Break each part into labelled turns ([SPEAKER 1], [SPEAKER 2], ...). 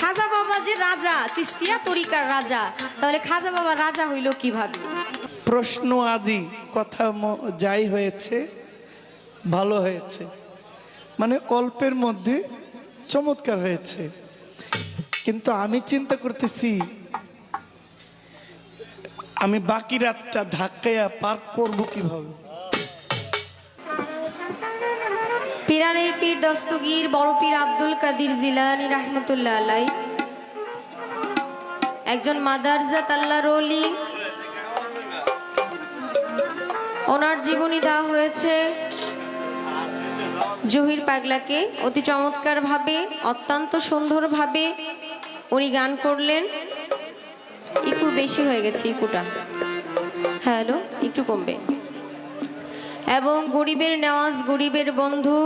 [SPEAKER 1] খাজা বাবা যে রাজা, চিস্তিয়া তরিকার রাজা, তাহলে খাজা বাবা রাজা হইল কিভাবে?
[SPEAKER 2] প্রশ্ন আদি কথা যাই হয়েছে ভালো হয়েছে, মানে অল্পের মধ্যে চমৎকার হয়েছে। কিন্তু আমি চিন্তা করতেছি আমি বাকি রাতটা ধাক্কাইয়া পার করব কিভাবে।
[SPEAKER 1] পীরানের পীর দস্তগীর বড় পীর আব্দুল কাদির জিলানী রাহমাতুল্লাহ আলাইহি একজন মাদারজাত আল্লাহর ওলি। ওনার জীবনী দেওয়া হয়েছে জহির পাগলাকে। অতি চমৎকার ভাবে, অত্যন্ত সুন্দর ভাবে উনি গান করলেন। একটু বেশি হয়ে গেছে ইকুটা, হ্যালো একটু কমবে। এবং গরিবের নেওয়াজ, গরিবের বন্ধু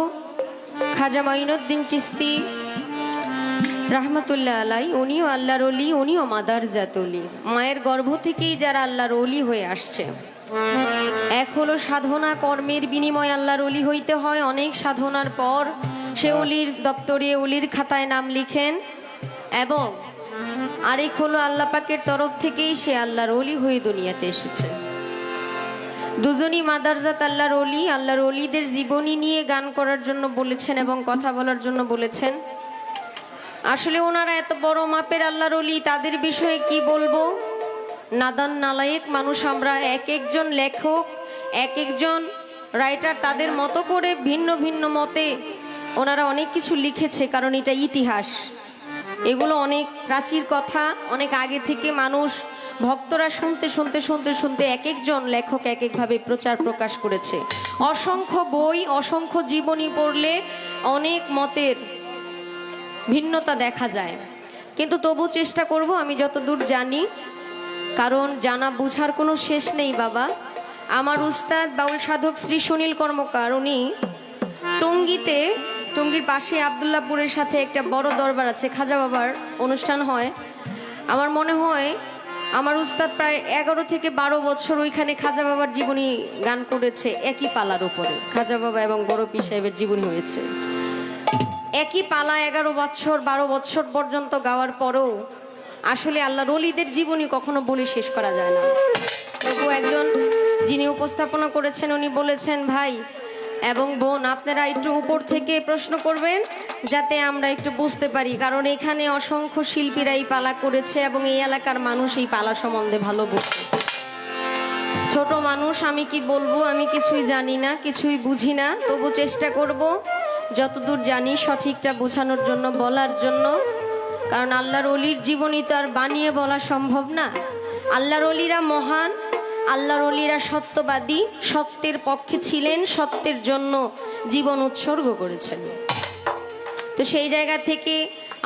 [SPEAKER 1] খাজা মাইনুদ্দিন চিশতি রাহমাতুল্লাহ আলাই, উনিও আল্লাহর ওলি, উনিও মাদারজাত ওলি। মায়ের গর্ভ থেকেই যারা আল্লাহর ওলি হয়ে আসছে। এক হলো সাধনা কর্মের বিনিময়ে আল্লাহর ওলি হইতে হয়, অনেক সাধনার পর সে ওলির দপ্তরে ওলির খাতায় নাম লিখেন। এবং আরেক হলো আল্লাহ পাকের তরফ থেকেই সে আল্লাহর ওলি হয়ে দুনিয়াতে এসেছে। দুজনই মাদারজাত আল্লাহর ওলি। আল্লাহর ওলিদের জীবনী নিয়ে গান করার জন্য বলেছেন এবং কথা বলার জন্য বলেছেন। আসলে ওনারা এত বড় মাপের আল্লাহর ওলি, তাদের বিষয়ে কি বলবো। নাদান নালায়েক মানুষ আমরা। এক একজন লেখক, এক একজন রাইটার তাদের মতো করে ভিন্ন ভিন্ন মতে ওনারা অনেক কিছু লিখেছে, কারণ এটা ইতিহাস। এগুলো অনেক প্রাচীর কথা, অনেক আগে থেকে মানুষ ভক্তরা শুনতে শুনতে শুনতে শুনতে এক একজন লেখক এক একভাবে প্রচার প্রকাশ করেছে। অসংখ্য বই, অসংখ্য জীবনী পড়লে অনেক মতের ভিন্নতা দেখা যায়। কিন্তু তবু চেষ্টা করব আমি যতদূর জানি, কারণ জানা বুঝার কোনো শেষ নেই বাবা। আমার উস্তাদ বাউল সাধক শ্রী সুনীল কর্মকার, উনি টঙ্গীতে, টঙ্গীর পাশে আবদুল্লাপুরের সাথে একটা বড় দরবার আছে, খাজা বাবার অনুষ্ঠান হয়। আমার মনে হয় আমার উস্তাদ প্রায় 11 থেকে 12 বছর ওইখানে খাজা বাবার জীবনী গান করেছে। একই পালার উপরে খাজা বাবা এবং বড় পীর সাহেবের জীবনী হয়েছে। একই পালা 11 বছর 12 বছর পর্যন্ত গাওয়ার পরেও আসলে আল্লাহর ওলিদের জীবনী কখনো বলে শেষ করা যায় না। তবু একজন যিনি উপস্থাপনা করেছেন উনি বলেছেন, ভাই এবং বোন আপনারা একটু উপর থেকে প্রশ্ন করবেন যাতে আমরা একটু বুঝতে পারি, কারণ এখানে অসংখ্য শিল্পীরা এই পালা করেছে এবং এই এলাকার মানুষ এই পালা সম্বন্ধে ভালো বোঝে। ছোট মানুষ, আমি কি বলবো, আমি কিছুই জানি না, কিছুই বুঝি না। তবু চেষ্টা করব যতদূর জানি সঠিকটা বোঝানোর জন্য, বলার জন্য। কারণ আল্লাহর ওলির জীবনী তো আর বানিয়ে বলা সম্ভব না। আল্লাহর ওলিরা মহান, আল্লাহর ওলিরা সত্যবাদী, সত্যের পক্ষে ছিলেন, সত্যের জন্য জীবন উৎসর্গ করেছেন। তো সেই জায়গা থেকে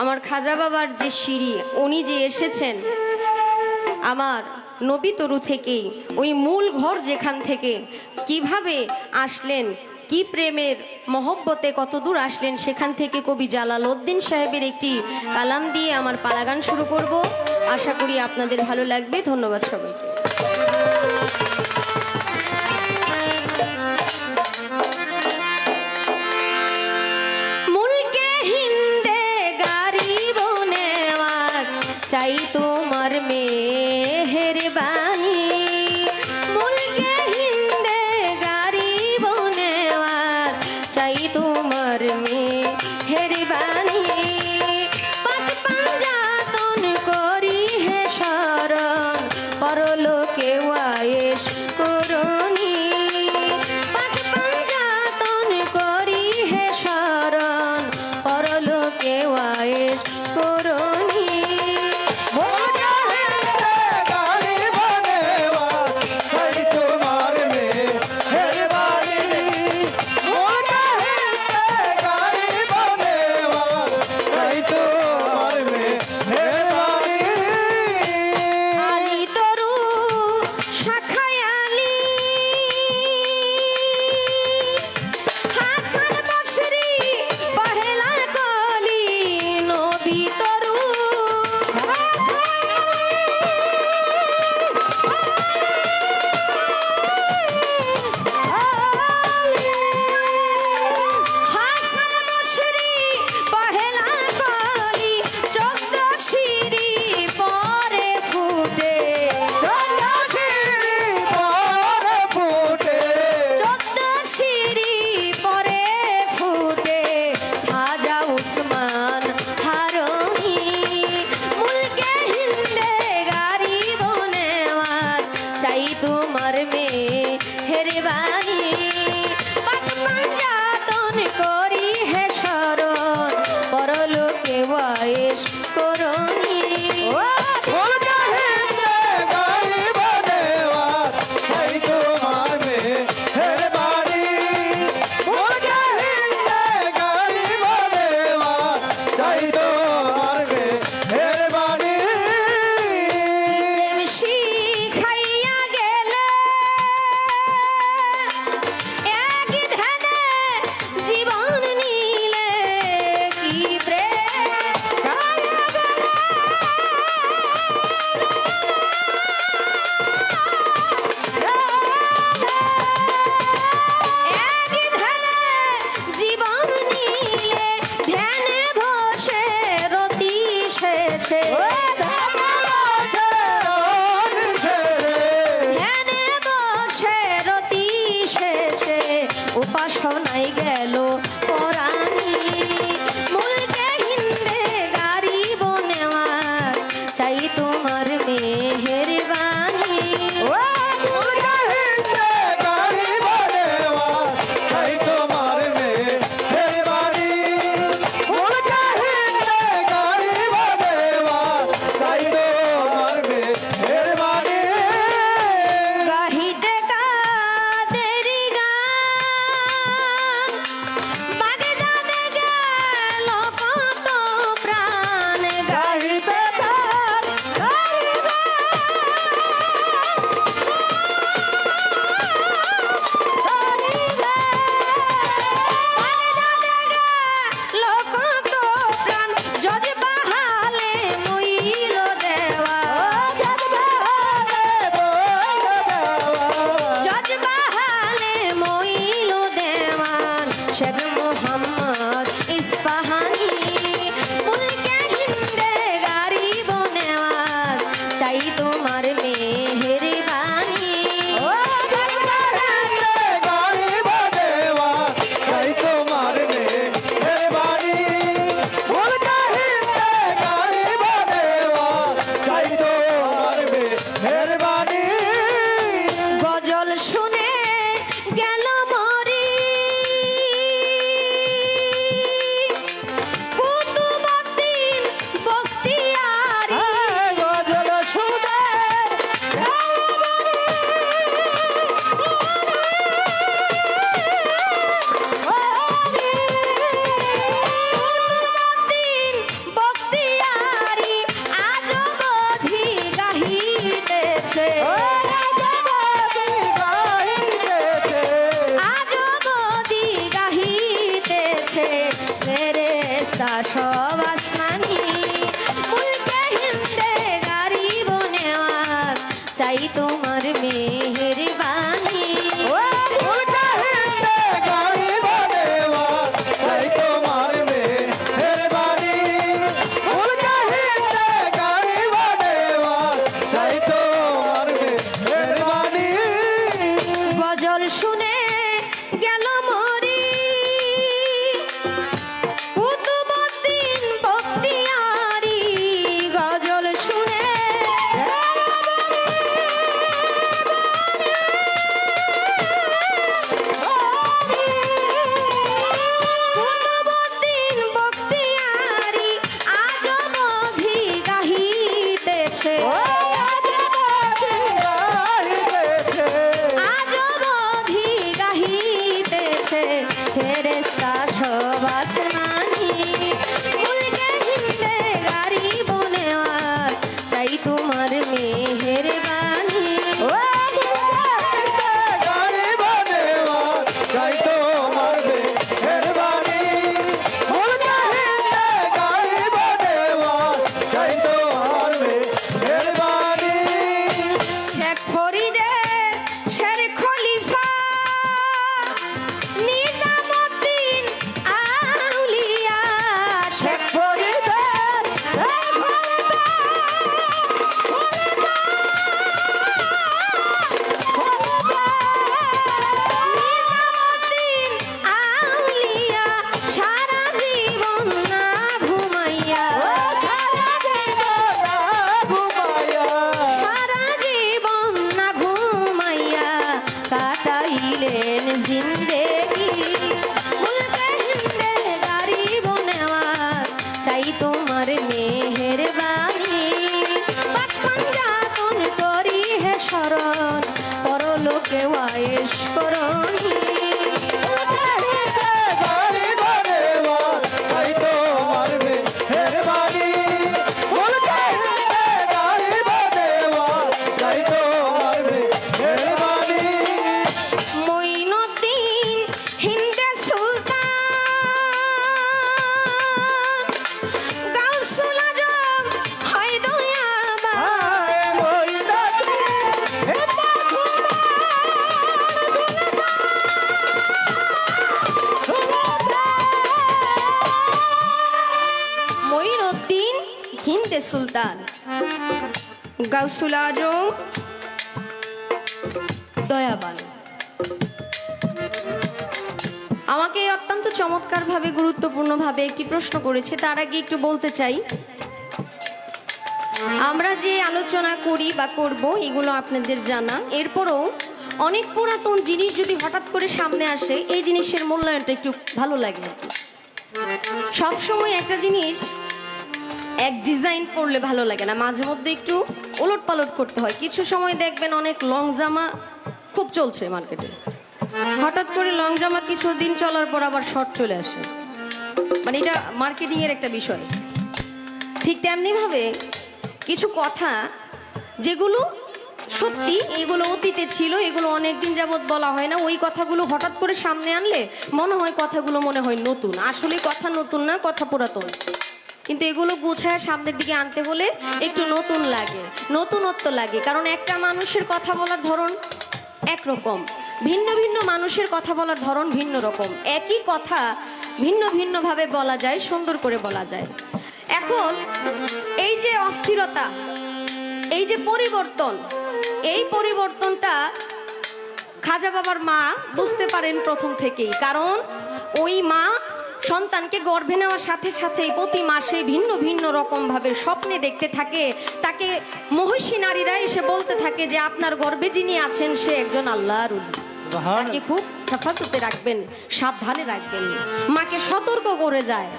[SPEAKER 1] আমার খাজা বাবার যে সিঁড়ি, উনি যে এসেছেন আমার নবী তরু থেকেই, ওই মূল ঘর যেখান থেকে কিভাবে আসলেন, কি প্রেমের মহব্বতে কত দূর আসলেন, সেখান থেকে কবি জালালউদ্দিন সাহেবের একটি কালাম দিয়ে আমার পালাগান শুরু করব। আশা করি আপনাদের ভালো লাগবে। ধন্যবাদ সবাইকে। মুলকে হিন্দে গারিব নেওয়াজ চাই তোমার মেহেরবানি। মুলকে হিন্দে গারিব নেওয়াজ চাই তোমার মেহেরবানি। পাক পাঞ্জাতন করি হে শরণ, পরলোকে ওয়ায়েশ করুনি। পাক পাঞ্জাতন করি হে শরণ, পরলোকে ওয়ায়েশ করুনি। মুলকে হিন্দে শেষ করনি। শিখাইয়া গেলে এক ধ্যানে জীবন নিলে কি প্রেম এক ধ্যানে জীবন নিলে ধ্যানে বসে রতি শেষে ধ্যানে বসে রতি শেষে উপাসনায় গেল পরাণী মুলকে হিন্দে গাড়ি বনেওয়ার চাই তোমার মেহেরবানি। গাহিতে কাদের গান বাগদাদে গেল কত প্রাণ গাহিতে বাগদাদে গেল কত প্রাণ যদি বাহালে মইল দেওয়া জজ বাহালে মইল দেওয়ান শেখ মোহাম্মদ ইস্পাহানি মুলকে হিন্দে গাড়ি বনেওয়ার চাই তোমার মেহেরবানি। গজল শুনে গেল মরি কুতুবউদ্দিন বখতিয়ারি কুতুবউদ্দিন বখতিয়ারি আজ অবধি গাহিতেছে আজ অবধি গাহিতেছে ফেরেশতা সব আসমানি মুলকে হিন্দে গাড়ি বনেওয়ার চাই তোমার মেহেরবানি। গজল শুনে গেল মরি কুতুবউদ্দিন বখতিয়ারি গজল শুনে কুতুবউদ্দিন হিন্দে সুলতান গাউসুল আজম দয়াবান আমাকে অত্যন্ত চমৎকারভাবে গুরুত্বপূর্ণভাবে একটি প্রশ্ন করেছে। তার আগে একটু বলতে চাই, আমরা যে আলোচনা করি বা করব এগুলো আপনাদের জানা, এরপরও অনেক পুরাতন জিনিস যদি হঠাৎ করে সামনে আসে এই জিনিসের মূল্যায়নটা একটু ভালো লাগে। সবসময় একটা জিনিস এক ডিজাইন পরলে ভালো লাগে না, মাঝে মধ্যে একটু ওলট পালট করতে হয়। কিছু সময় দেখবেন অনেক লং জামা খুব চলছে মার্কেটে, হঠাৎ করে লং জামা কিছুদিন চলার পর আবার শর্ট চলে আসে, মানে এটা মার্কেটিং এর একটা বিষয়। ঠিক তেমনি ভাবে কিছু কথা যেগুলো সত্যি এগুলো অতীতে ছিল, এগুলো অনেকদিন যাবৎ বলা হয় না, ওই কথাগুলো হঠাৎ করে সামনে আনলে মনে হয় কথাগুলো মনে হয় নতুন। আসলে কথা নতুন না, কথা পুরাতন, কিন্তু এগুলো গুছায় সামনের দিকে আনতে হলে একটু নতুন লাগে, নতুনত্ব লাগে। কারণ একটা মানুষের কথা বলার ধরন একরকম, ভিন্ন ভিন্ন মানুষের কথা বলার ধরন ভিন্ন রকম। একই কথা ভিন্ন ভিন্নভাবে বলা যায়, সুন্দর করে বলা যায়। এখন এই যে অস্থিরতা, এই যে পরিবর্তন, এই পরিবর্তনটা খাজা বাবার মা বুঝতে পারেন প্রথম থেকেই। কারণ ওই মা সন্তানকে গর্ভে নেওয়ার সাথে সাথেই প্রতি মাসে ভিন্ন ভিন্ন রকম ভাবে স্বপ্নে দেখতে থাকে। তাকে মহিষী নারীরা এসে বলতে থাকে যে আপনার গর্ভে যিনি আছেন সে একজন আল্লাহর ওলি, তাকে খুব হেফাজতে রাখবেন, সাবধানে রাখবেন। মাকে সতর্ক করে যায়,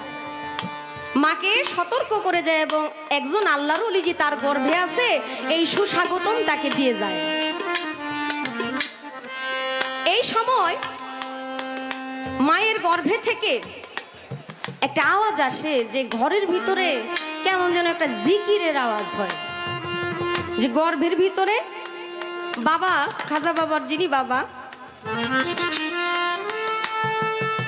[SPEAKER 1] মাকে সতর্ক করে যায় এবং একজন আল্লাহর ওলি যে তার গর্ভে আছে এই সুস্বাগতম তাকে দিয়ে যায়। এই সময় মায়ের গর্ভে থেকে একটা আওয়াজ আসে যে ঘরের ভিতরে কেমন যেন একটা জিকিরের আওয়াজ হয়, যে গর্ভের ভিতরে বাবা, খাজা বাবার যিনি বাবা,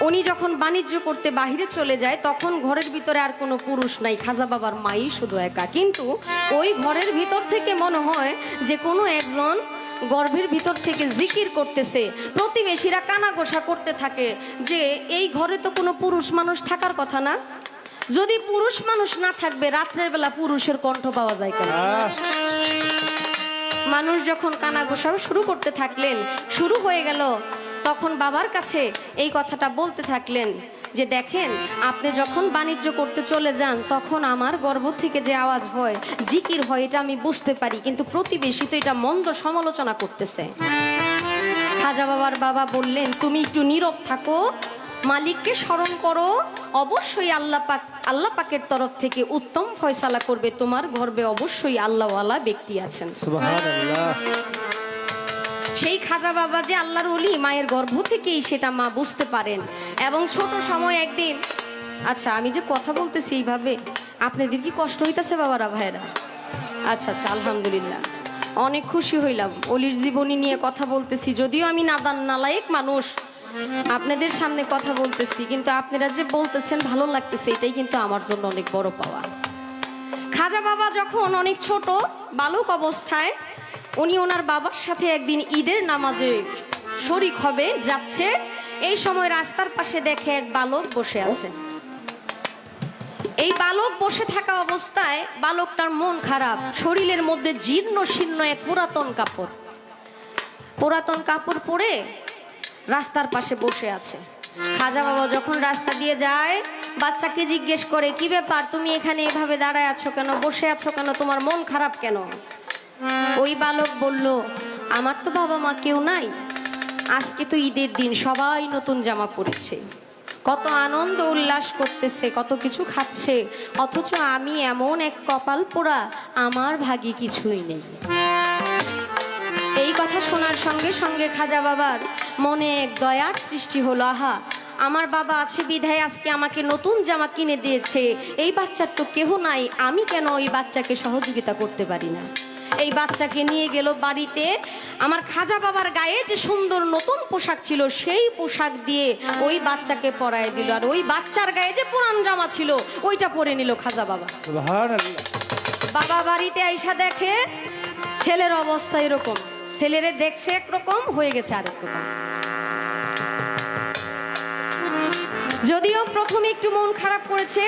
[SPEAKER 1] উনি যখন বাণিজ্য করতে বাহিরে চলে যায় তখন ঘরের ভিতরে আর কোনো পুরুষ নাই, খাজা বাবার মাই শুধু একা। কিন্তু ওই ঘরের ভিতর থেকে মনে হয় যে কোনো একজন গর্ভের ভিতর থেকে জিকির করতেছে। প্রতিবেশীরা কানাঘোষা করতে থাকে যে এই ঘরে তো কোনো পুরুষ মানুষ থাকার কথা না, যদি পুরুষ মানুষ না থাকবে রাত্রের বেলা পুরুষের কণ্ঠ পাওয়া যায় কেন? মানুষ যখন কানাঘোষাও শুরু করতে থাকলেন, শুরু হয়ে গেল, তখন বাবার কাছে এই কথাটা বলতে থাকলেন যে দেখেন আপনি যখন বাণিজ্য করতে চলে যান তখন আমার গর্ভ থেকে যে আওয়াজ হয়, জিকির হয়, এটা আমি বুঝতে পারি, কিন্তু প্রতিবেশী তো এটা মন্দ সমালোচনা করতেছে। খাজা বাবার বাবা বললেন তুমি একটু নীরব থাকো, মালিককে স্মরণ করো, অবশ্যই আল্লাহ পাকের তরফ থেকে উত্তম ফয়সালা করবে, তোমার গর্ভে অবশ্যই আল্লাহওয়ালা ব্যক্তি আছেন। সুবহানাল্লাহ। সেই খাজা বাবা যে আল্লাহর ওলি, মায়ের গর্ভ থেকেই সেটা মা বুঝতে পারেন। এবং ছোট সময় একদিন, আচ্ছা আমি যে কথা বলতেছি এইভাবে আপনাদের কি কষ্ট হইতেছে বাবারা ভাইরা? আচ্ছা আচ্ছা, আলহামদুলিল্লাহ, অনেক খুশি হইলাম। অলির জীবনী নিয়ে কথা বলতেছি, যদিও আমি নাদান নালায়েক মানুষ, আপনাদের সামনে কথা বলতেছি, কিন্তু আপনারা যে বলতেছেন ভালো লাগতেছে, এটাই কিন্তু আমার জন্য অনেক বড় পাওয়া। খাজা বাবা যখন অনেক ছোট বালক অবস্থায় উনি ওনার বাবার সাথে একদিন ঈদের নামাজে শরীক হবে যাচ্ছে, এই সময় রাস্তার পাশে দেখে এক বালক বসে আছে। এই বালক বসে থাকা অবস্থায় বালকটার মন খারাপ, শরীরের মধ্যে জীর্ণ শীর্ণ এক পুরাতন কাপড় পরে রাস্তার পাশে বসে আছে। খাজা বাবা যখন রাস্তা দিয়ে যায় বাচ্চাকে জিজ্ঞেস করে কি ব্যাপার, তুমি এখানে এভাবে দাঁড়ায় আছো কেন, বসে আছো কেন, তোমার মন খারাপ কেন? ওই বালক বলল আমার তো বাবা মা কেউ নাই, আজকে তো ঈদের দিন, সবাই নতুন জামা পরেছে, কত আনন্দ উল্লাস করতেছে, কত কিছু খাচ্ছে, অথচ আমি এমন এক কপাল পোড়া, আমার ভাগ্যে কিছুই নেই। এই কথা শোনার সঙ্গে সঙ্গে খাজা বাবার মনে এক দয়ার সৃষ্টি হলো, আহা আমার বাবা আছে বিধায় আজকে আমাকে নতুন জামা কিনে দিয়েছে, এই বাচ্চার তো কেহ নাই, আমি কেন ওই বাচ্চাকে সহযোগিতা করতে পারি না? এই বাচ্চাকে নিয়ে গেল বাড়িতে, আমার খাজা বাবার গায়ে যে সুন্দর নতুন পোশাক ছিল সেই পোশাক দিয়ে ওই বাচ্চাকে পরায় দিল, আর ওই বাচ্চার গায়ে যে পুরান জামা ছিল ওইটা পরে নিল খাজা বাবা। সুবহানাল্লাহ। বাবা বাড়িতে আইসা দেখে ছেলের অবস্থা এরকম, ছেলেরে দেখছে একরকম, হয়ে গেছে আরেক রকম। যদিও প্রথমে একটু মন খারাপ করেছে,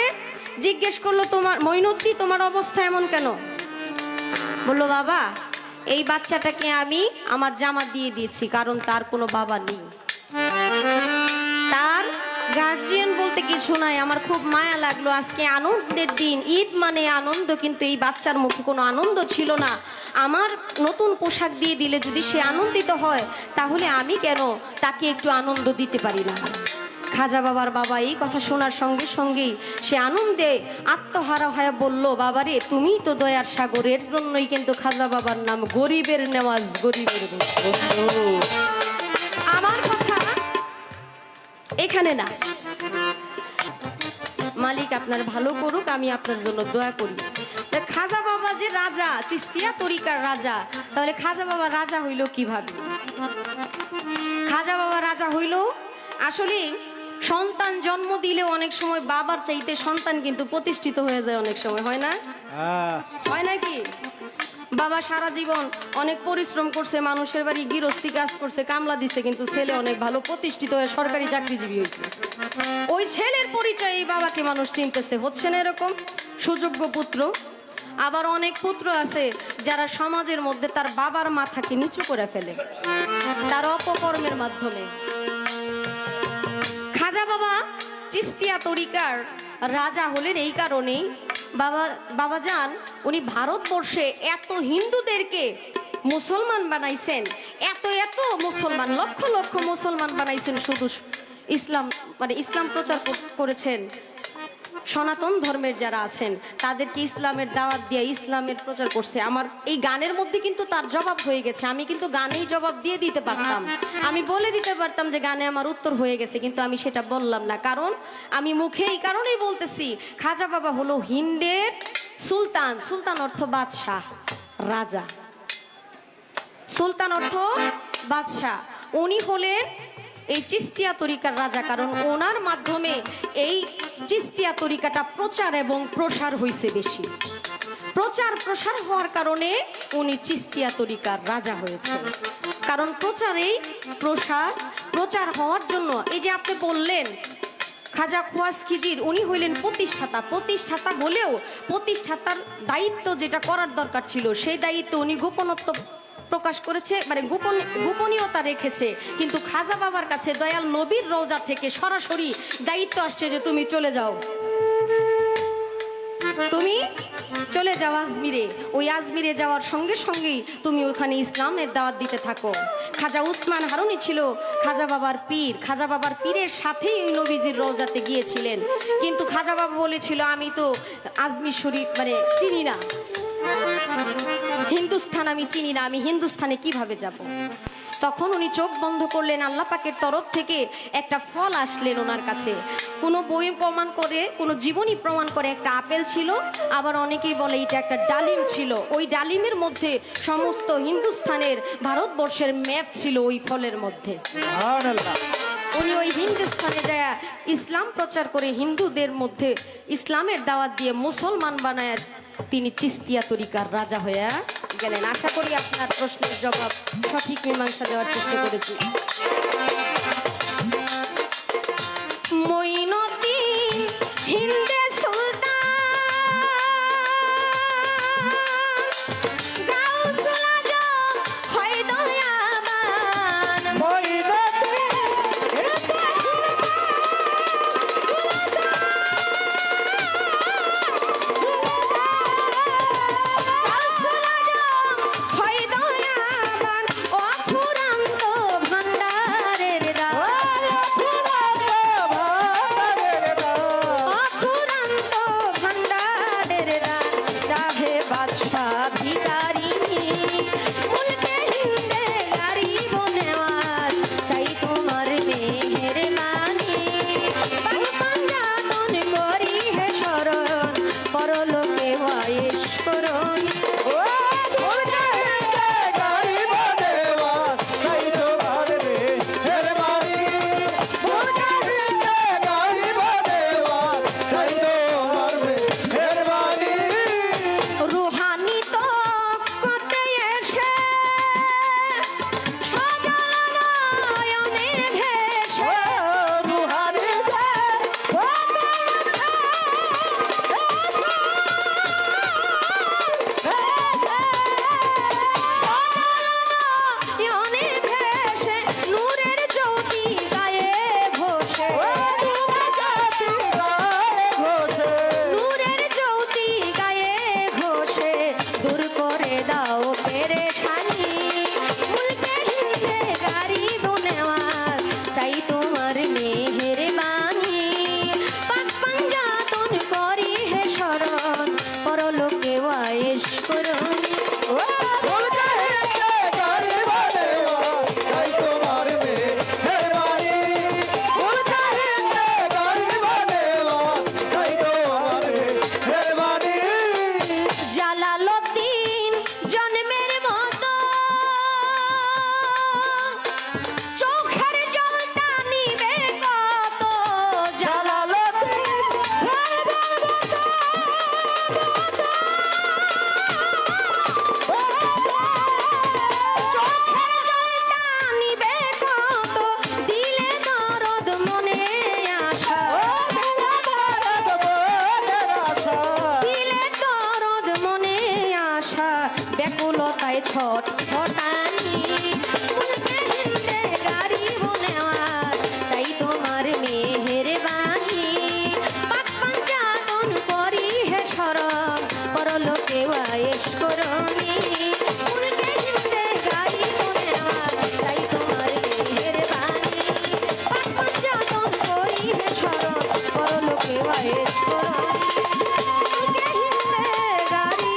[SPEAKER 1] জিজ্ঞেস করলো, তোমার মঈনুদ্দি তোমার অবস্থা এমন কেন? বললো, বাবা এই বাচ্চাটাকে আমি আমার জামা দিয়ে দিয়েছি, কারণ তার কোনো বাবা নেই, তার গার্জিয়ান বলতে কিছু নাই। আমার খুব মায়া লাগলো, আজকে আনন্দের দিন, ঈদ মানে আনন্দ, কিন্তু এই বাচ্চার মুখে কোনো আনন্দ ছিল না। আমার নতুন পোশাক দিয়ে দিলে যদি সে আনন্দিত হয়, তাহলে আমি কেন তাকে একটু আনন্দ দিতে পারি না? খাজা বাবার বাবা এই কথা শোনার সঙ্গে সঙ্গেই সে আনন্দে আত্মহারা হয়ে বলল, বাবারে তুমিই তো দয়ার সাগর, এর জন্যই কিন্তু খাজা বাবার নাম গরিবের নেওয়াজ, গরিবের বন্ধু। আমার কথা এখানে না, মালিক আপনার ভালো করুক, আমি আপনার জন্য দোয়া করি। খাজা বাবা যে রাজা, চিস্তিয়া তরিকার রাজা, তাহলে খাজা বাবা রাজা হইল কিভাবে? খাজা বাবা রাজা হইল, আসলে সন্তান জন্ম দিলে অনেক সময় বাবার চাইতে সন্তান কিন্তু প্রতিষ্ঠিত হয়ে যায়, অনেক সময় হয় না? হয় নাকি? বাবা সারা জীবন অনেক পরিশ্রম করছে, মানুষের বাড়ি গৃহস্থী কাজ করছে, কামলা দিছে, কিন্তু ছেলে অনেক ভালো প্রতিষ্ঠিত হয়ে সরকারি চাকরিজীবী হয়েছে। ওই ছেলের পরিচয়ে এই বাবাকে মানুষ চিনতেছে, হচ্ছে না এরকম সুযোগ্য পুত্র? আবার অনেক পুত্র আছে যারা সমাজের মধ্যে তার বাবার মাথাকে নিচু করে ফেলে তার অপকর্মের মাধ্যমে। খাজা বাবা চিস্তিয়া তরিকার রাজা হলেন এই কারণেই, বাবাজান উনি ভারতবর্ষে এত হিন্দুদেরকে মুসলমান বানাইছেন, এত এত মুসলমান, লক্ষ লক্ষ মুসলমান বানাইছেন, শুধু ইসলাম মানে ইসলাম প্রচার করেছেন। সনাতন ধর্মের যারা আছেন তাদেরকে ইসলামের দাওয়াত দিয়ে ইসলামের প্রচার করছে। আমার এই গানের মধ্যে কিন্তু তার জবাব হয়ে গেছে, আমি কিন্তু গানেই জবাব দিয়ে দিতে পারতাম, আমি বলে দিতে পারতাম যে গানে আমার উত্তর হয়ে গেছে, কিন্তু আমি সেটা বললাম না, কারণ আমি মুখে এই কারণেই বলতেছি, খাজা বাবা হলো হিন্দের সুলতান। সুলতান অর্থ বাদশাহ, রাজা। সুলতান অর্থ বাদশাহ। উনি হলেন এই চিস্তিয়া তরিকার রাজা, কারণ ওনার মাধ্যমে এই চিস্তিয়া তরিকাটা প্রচার এবং প্রসার হয়েছে বেশি। প্রচার প্রসার হওয়ার কারণে উনি চিস্তিয়া তরিকার রাজা হয়েছে, কারণ প্রচারেই প্রচার হওয়ার জন্য। এই যে আপনি বললেন খাজা খোয়াজ খিজির, উনি হইলেন প্রতিষ্ঠাতা। প্রতিষ্ঠাতা হলেও প্রতিষ্ঠাতার দায়িত্ব যেটা করার দরকার ছিল, সেই দায়িত্ব উনি গোপনত্ব প্রকাশ করেছে, মানে গোপনীয়তা রেখেছে। কিন্তু খাজা বাবার কাছে দয়াল নবীর রওজা থেকে সরাসরি দায়িত্ব আসছে যে তুমি চলে যাও, তুমি চলে যাও আজমিরে। ওই আজমিরে যাওয়ার সঙ্গে সঙ্গেই তুমি ওখানে ইসলামের দাওয়াত দিতে থাকো। খাজা উসমান হারুনি ছিল খাজা বাবার পীর, খাজা বাবার পীরের সাথেই ওই নবীজির রওজাতে গিয়েছিলেন, কিন্তু খাজা বাবা বলেছিল আমি তো আজমির শরীফ মানে চিনি না, হিন্দুস্থান আমি চিনি না, আমি হিন্দুস্থানে কিভাবে যাব? তখন উনি চোখ বন্ধ করলেন, আল্লাহ পাকের তরফ থেকে একটা ফল আসলেন ওনার কাছে। কোনো বই প্রমাণ করে, কোনো জীবনী প্রমাণ করে একটা আপেল ছিল, আবার অনেকেই বলে এটা একটা ডালিম ছিল। ওই ডালিমের মধ্যে সমস্ত হিন্দুস্থানের, ভারতবর্ষের ম্যাপ ছিল ওই ফলের মধ্যে। উনি ওই হিন্দুস্থানে যায় ইসলাম প্রচার করে হিন্দুদের মধ্যে ইসলামের দাওয়াত দিয়ে মুসলমান বানায় তিনি চিস্তিয়া তরিকার রাজা হয়ে গেলেন। আশা করি আপনার প্রশ্নের জবাব সঠিক মীমাংসা দেওয়ার চেষ্টা করেছি। মঈনুদ্দিন হিন্দে সুলতান, গাউসুল আজম হয় দয়াবান। কেউ আয়েশ করনি। জালালউদ্দিন জন্মের মতো চোখের জলটা নিবে কত। জালালউদ্দিন চোখের জলটা নিবে কত, দিলে দরদ মনে আশা, দিলে দরদ মনে আশা, ব্যাকুলতায় ছট ফটানি। উল্টে হিন্দে গাড়ি বনে আমার, চাই তোমার মেহেরবানি। পাক পাঞ্জাতন করি হে শরম, পরলোকে আয়েশ করনি। উল্টে হিন্দে গাড়ি বনে আমার, চাই তোমার মেহেরবানি। পাক পাঞ্জাতন করি হে শরম, পরলোকে আয়েশ করনি। উল্টে হিন্দে গাড়ি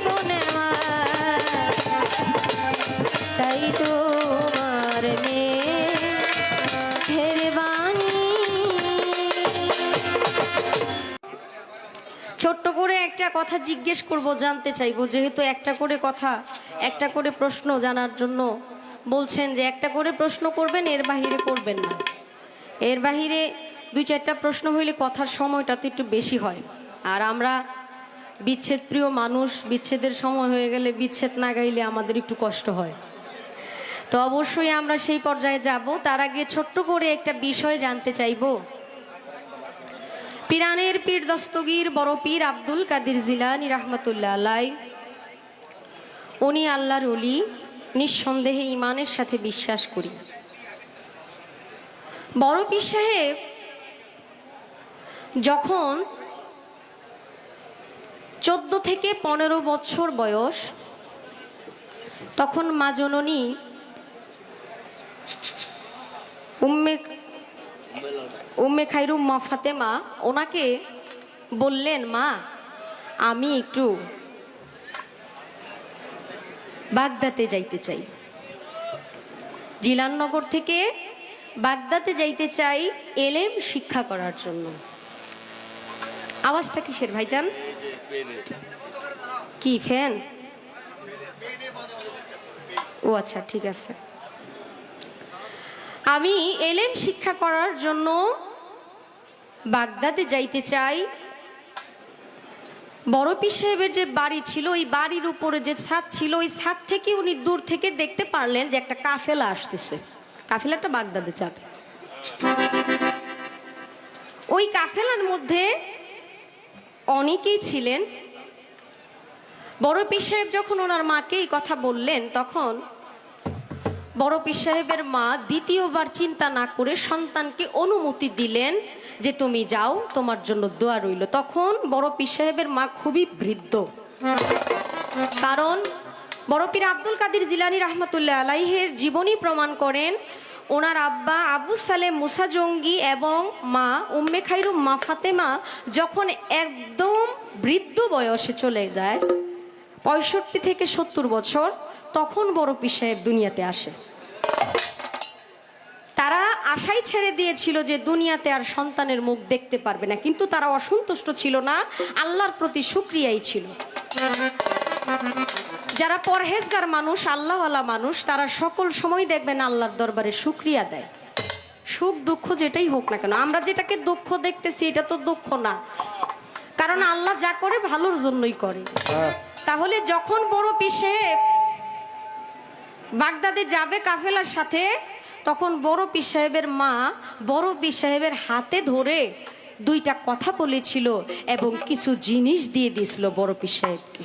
[SPEAKER 1] বনে আমার, চাই তোমার মেহেরবানি। ছোট্ট করে একটা কথা জিজ্ঞেস করব, জানতে চাইবো, যেহেতু একটা করে কথা, একটা করে প্রশ্ন জানার জন্য বলছেন যে একটা করে প্রশ্ন করবেন, এর বাহিরে করবেন না। এর বাহিরে দুই চারটা প্রশ্ন হইলে কথার সময়টা তো একটু বেশি হয়। আর আমরা বিচ্ছেদ প্রিয় মানুষ, বিচ্ছেদের সময় হয়ে গেলে বিচ্ছেদ না গাইলে আমাদের একটু কষ্ট হয়। তো অবশ্যই আমরা সেই পর্যায়ে যাব। তার আগে ছোট্ট করে একটা বিষয় জানতে চাইব। পিরানের পীর দস্তগীর বড় পীর আব্দুল কাদের জিলানী রহমতুল্লাহ আলাই, উনি আল্লাহর ওলি, নিঃসন্দেহে ঈমানের সাথে বিশ্বাস করি। বড় পীর সাহেব যখন 14 থেকে 15 বছর বয়স, তখন মা জননী উম্মে খাইরুম মা ফাতেমা ওনাকে বললেন, মা আমি একটু বাগদাতে যাইতে চাই, জিলাননগর থেকে বাগদাতে যাইতে চাই এলেম শিক্ষা করার জন্য। আওয়াজটা কিসের ভাইজান? কি ফ্যান? ও আচ্ছা, ঠিক আছে। আমি এলেম শিক্ষা করার জন্য বাগদাদে যাইতে চাই। বড় পীর সাহেবের যে বাড়ি ছিল, ওই বাড়ির উপরে যে ছাদ ছিল, ওই ছাদ থেকে উনি দূর থেকে দেখতে পারলেন যে একটা কাফেলা আসতেছে, কাফেলাটা বাগদাদে যাবে। ওই কাফেলার মধ্যে অনেকেই ছিলেন। বড় পীর সাহেব যখন ওনার মাকে এই কথা বললেন, তখন বড় পীর সাহেবের মা দ্বিতীয়বার চিন্তা না করে সন্তানকে অনুমতি দিলেন যে তুমি যাও, তোমার জন্য দোয়া রইল। তখন বড় পীর সাহেবের মা খুবই বৃদ্ধ, কারণ বড় পীর আব্দুল কাদের জিলানী রহমতুল্লাহ আলাইহের জীবনী প্রমাণ করেন ওনার আব্বা আবু সালেম মুসা জঙ্গি এবং মা উম্মে খাইরুম মা ফাতেমা যখন একদম বৃদ্ধ বয়সে চলে যায়, 65 থেকে 70 বছর, তখন বড় পীর সাহেব দুনিয়াতে আসে। তারা আশাই ছেড়ে দিয়েছিল যে দুনিয়াতে আর সন্তানের মুখ দেখতে পারবে না, কিন্তু তারা অসন্তুষ্ট ছিল না, আল্লাহর প্রতি শুকরিয়াই ছিল। যারা পরহেজগার মানুষ, আল্লাহওয়ালা মানুষ, তারা সকল সময় দেখবেন আল্লাহর দরবারে শুকরিয়া দেয়। সুখ দুঃখ যেটাই হোক না কেন, আমরা যেটাকে দুঃখ দেখতেছি এটা তো দুঃখ না, কারণ আল্লাহ যা করে ভালোর জন্যই করে। তাহলে যখন বড় পীর সাহেব বাগদাদে যাবে কাফেলার সাথে, তখন বড় পীর সাহেবের মা বড় পীর সাহেবের হাতে ধরে দুইটা কথা বলেছিল এবং কিছু জিনিস দিয়ে দিয়েছিল বড় পীর সাহেবকে।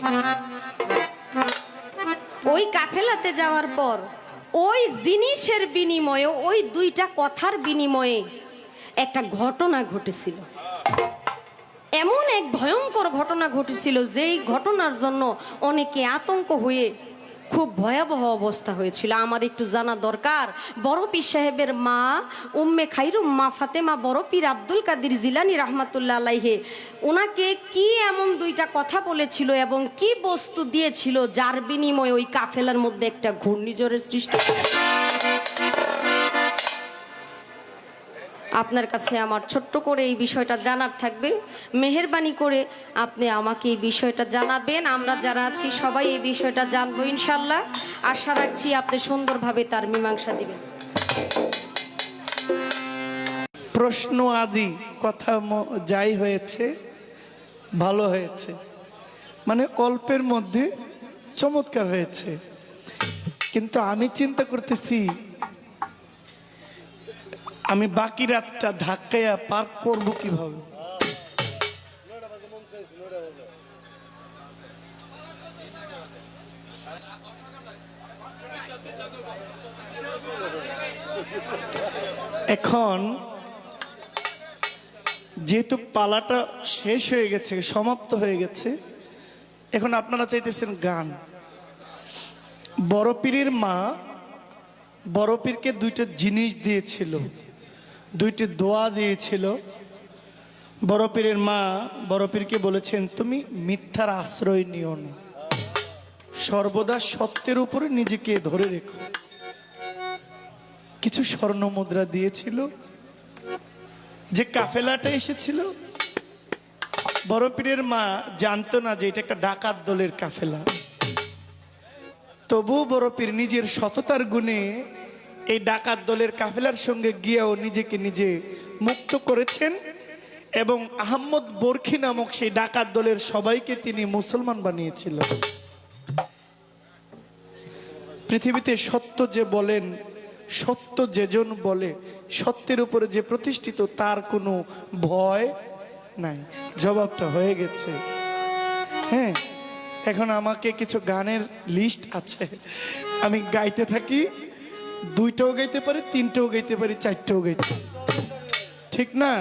[SPEAKER 1] ওই কাফেলাতে যাওয়ার পর ওই জিনিসের বিনিময়ে, ওই দুইটা কথার বিনিময়ে একটা ঘটনা ঘটেছিল। এমন এক ভয়ঙ্কর ঘটনা ঘটেছিল, যেই ঘটনার জন্য অনেকে আতঙ্ক হয়ে খুব ভয়াবহ অবস্থা হয়েছিল। আমার একটু জানা দরকার, বড় পীর সাহেবের মা উম্মে খাইরুম মা ফাতেমা বড় পীর আব্দুল কাদের জিলানী রহমাতুল্লাহ আলাইহে ওনাকে কি এমন দুইটা কথা বলেছিল এবং কি বস্তু দিয়েছিল যার বিনিময়ে ওই কাফেলার মধ্যে একটা ঘূর্ণিঝড়ের সৃষ্টি। আপনার কাছে আমার ছোট্ট করে এই বিষয়টা জানার থাকবে, মেহেরবানি করে আপনি আমাকে এই বিষয়টা জানাবেন। আমরা যারা আছি সবাই এই বিষয়টা জানবো ইনশাল্লাহ। আশা রাখছি আপনি সুন্দরভাবে তার মীমাংসা দিবেন।
[SPEAKER 2] প্রশ্ন আদি কথা যাই হয়েছে ভালো হয়েছে, মানে অল্পের মধ্যে চমৎকার হয়েছে। কিন্তু আমি চিন্তা করতেছি আমি বাকি রাতটা ধাক্কায়া পার করব কিভাবে। এখন যেহেতু পালাটা শেষ হয়ে গেছে, সমাপ্ত হয়ে গেছে, এখন আপনারা চাইতেছেন গান। বড় পীরের মা বড় পীরকে দুইটা জিনিস দিয়েছিল, দুইটি দোয়া দিয়েছিল। বড় পীরের মা বড় পীরকে বলেছেন, তুমি মিথ্যার আশ্রয় নিও না, সর্বদা সত্যের উপরে নিজেকে ধরে রেখো। কিছু স্বর্ণ মুদ্রা দিয়েছিল। যে কাফেলাটা এসেছিল, বড় পীরের মা জানতো না যে এটা একটা ডাকাত দলের কাফেলা। তবু বড় পীর নিজের সততার গুণে এই ডাকাত দলের কাফেলার সঙ্গে গিয়েও নিজেকে নিজে মুক্ত করেছেন এবং আহম্মদ বরখি নামক সেই ডাকাত দলের সবাইকে তিনি মুসলমান বানিয়েছিল। পৃথিবীতে সত্য যে বলেন, সত্য যেজন বলে, সত্যের উপরে যে প্রতিষ্ঠিত তার কোনো ভয় নাই। জবাবটা হয়ে গেছে। হ্যাঁ, এখন আমাকে কিছু গানের লিস্ট আছে, আমি গাইতে থাকি। দুইটাও গাইতে পারি, তিনটাও গাইতে পারি, চারটাও গাইতে, ঠিক না?